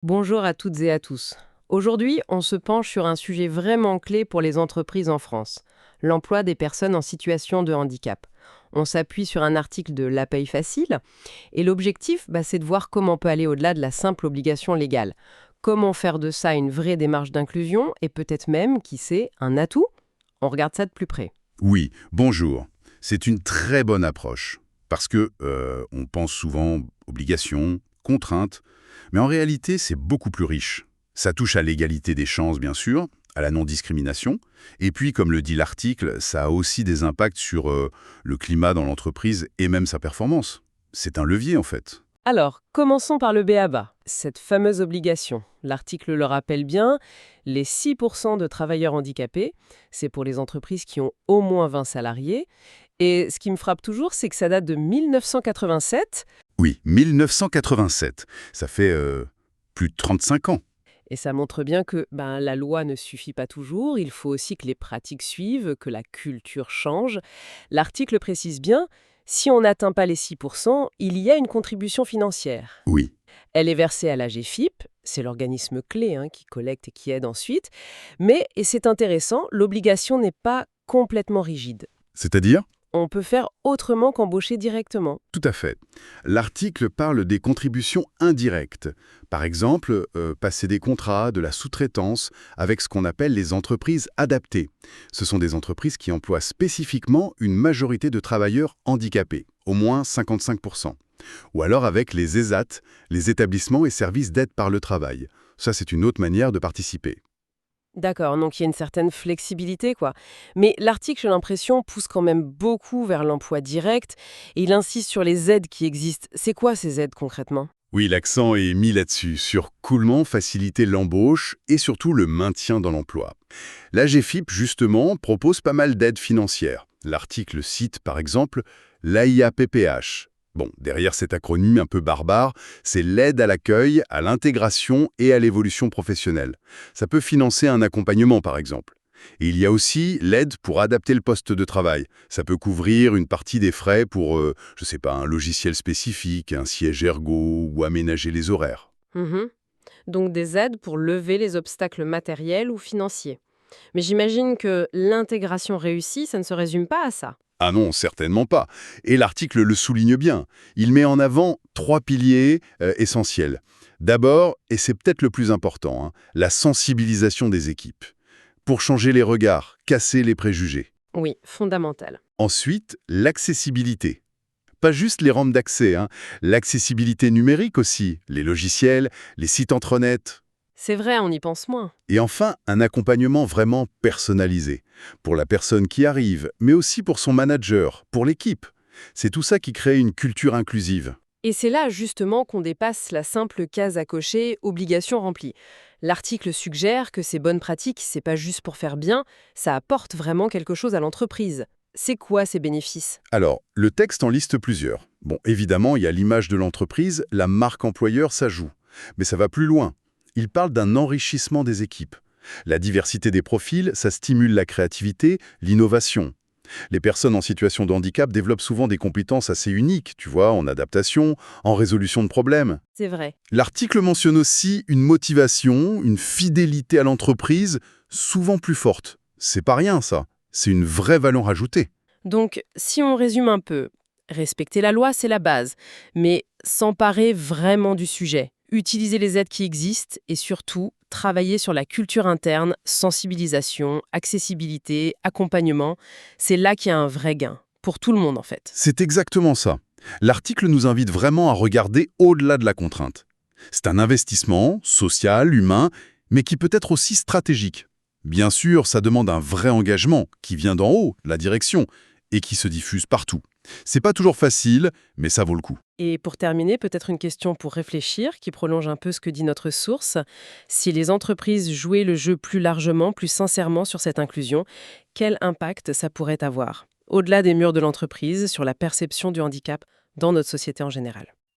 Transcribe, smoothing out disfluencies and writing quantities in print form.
Bonjour à toutes et à tous. Aujourd'hui, on se penche sur un sujet vraiment clé pour les entreprises en France, l'emploi des personnes en situation de handicap. On s'appuie sur un article de La Paye Facile et l'objectif, c'est de voir comment on peut aller au-delà de la simple obligation légale. Comment faire de ça une vraie démarche d'inclusion et peut-être même, qui sait, un atout. On regarde ça de plus près. Oui, bonjour. C'est une très bonne approche. Parce que on pense souvent obligations, contraintes, mais en réalité, c'est beaucoup plus riche. Ça touche à l'égalité des chances, bien sûr, à la non-discrimination, et puis, comme le dit l'article, ça a aussi des impacts sur le climat dans l'entreprise et même sa performance. C'est un levier, en fait. Alors, commençons par le b.a.-ba, cette fameuse obligation. L'article le rappelle bien, les 6% de travailleurs handicapés, c'est pour les entreprises qui ont au moins 20 salariés. Et ce qui me frappe toujours, c'est que ça date de 1987, Oui, 1987. Ça fait plus de 35 ans. et ça montre bien que la loi ne suffit pas toujours, il faut aussi que les pratiques suivent, que la culture change. L'article précise bien, si on n'atteint pas les 6%, il y a une contribution financière. Oui. Elle est versée à l'AGFIP, c'est l'organisme clé qui collecte et qui aide ensuite. Mais, et c'est intéressant, l'obligation n'est pas complètement rigide. C'est-à-dire? On peut faire autrement qu'embaucher directement. Tout à fait. L'article parle des contributions indirectes. Par exemple, passer des contrats, de la sous-traitance, avec ce qu'on appelle les entreprises adaptées. Ce sont des entreprises qui emploient spécifiquement une majorité de travailleurs handicapés, au moins 55%. Ou alors avec les ESAT, les établissements et services d'aide par le travail. Ça, c'est une autre manière de participer. D'accord, donc il y a une certaine flexibilité, quoi. Mais l'article, j'ai l'impression, pousse quand même beaucoup vers l'emploi direct et il insiste sur les aides qui existent. C'est quoi ces aides concrètement? Oui, l'accent est mis là-dessus, sur coolement faciliter l'embauche et surtout le maintien dans l'emploi. La GFIP, justement, propose pas mal d'aides financières. L'article cite, par exemple, l'AIAPPH. Bon, derrière cet acronyme un peu barbare, c'est l'aide à l'accueil, à l'intégration et à l'évolution professionnelle. Ça peut financer un accompagnement, par exemple. Et il y a aussi l'aide pour adapter le poste de travail. Ça peut couvrir une partie des frais pour, je sais pas, un logiciel spécifique, un siège ergo ou aménager les horaires. Mhm. Donc des aides pour lever les obstacles matériels ou financiers. Mais j'imagine que l'intégration réussie, ça ne se résume pas à ça. Ah non, certainement pas. Et l'article le souligne bien. Il met en avant trois piliers essentiels. D'abord, et c'est peut-être le plus important, la sensibilisation des équipes. Pour changer les regards, casser les préjugés. Oui, fondamental. Ensuite, l'accessibilité. Pas juste les rampes d'accès, l'accessibilité numérique aussi, les logiciels, les sites intranet. C'est vrai, on y pense moins. Et enfin, un accompagnement vraiment personnalisé, pour la personne qui arrive, mais aussi pour son manager, pour l'équipe. C'est tout ça qui crée une culture inclusive. Et c'est là justement qu'on dépasse la simple case à cocher, obligation remplie. L'article suggère que ces bonnes pratiques, c'est pas juste pour faire bien, ça apporte vraiment quelque chose à l'entreprise. C'est quoi ces bénéfices? Alors, le texte en liste plusieurs. Bon, évidemment, il y a l'image de l'entreprise, la marque employeur, ça joue. Mais ça va plus loin. Il parle d'un enrichissement des équipes. La diversité des profils, ça stimule la créativité, l'innovation. Les personnes en situation de handicap développent souvent des compétences assez uniques, tu vois, en adaptation, en résolution de problèmes. C'est vrai. L'article mentionne aussi une motivation, une fidélité à l'entreprise, souvent plus forte. C'est pas rien, ça. C'est une vraie valeur ajoutée. Donc, si on résume un peu, respecter la loi, c'est la base, mais s'emparer vraiment du sujet, utiliser les aides qui existent et surtout travailler sur la culture interne, sensibilisation, accessibilité, accompagnement, c'est là qu'il y a un vrai gain, pour tout le monde en fait. C'est exactement ça. L'article nous invite vraiment à regarder au-delà de la contrainte. C'est un investissement social, humain, mais qui peut être aussi stratégique. Bien sûr, ça demande un vrai engagement qui vient d'en haut, la direction, et qui se diffuse partout. C'est pas toujours facile, mais ça vaut le coup. Et pour terminer, peut-être une question pour réfléchir, qui prolonge un peu ce que dit notre source. Si les entreprises jouaient le jeu plus largement, plus sincèrement sur cette inclusion, quel impact ça pourrait avoir, au-delà des murs de l'entreprise, sur la perception du handicap dans notre société en général?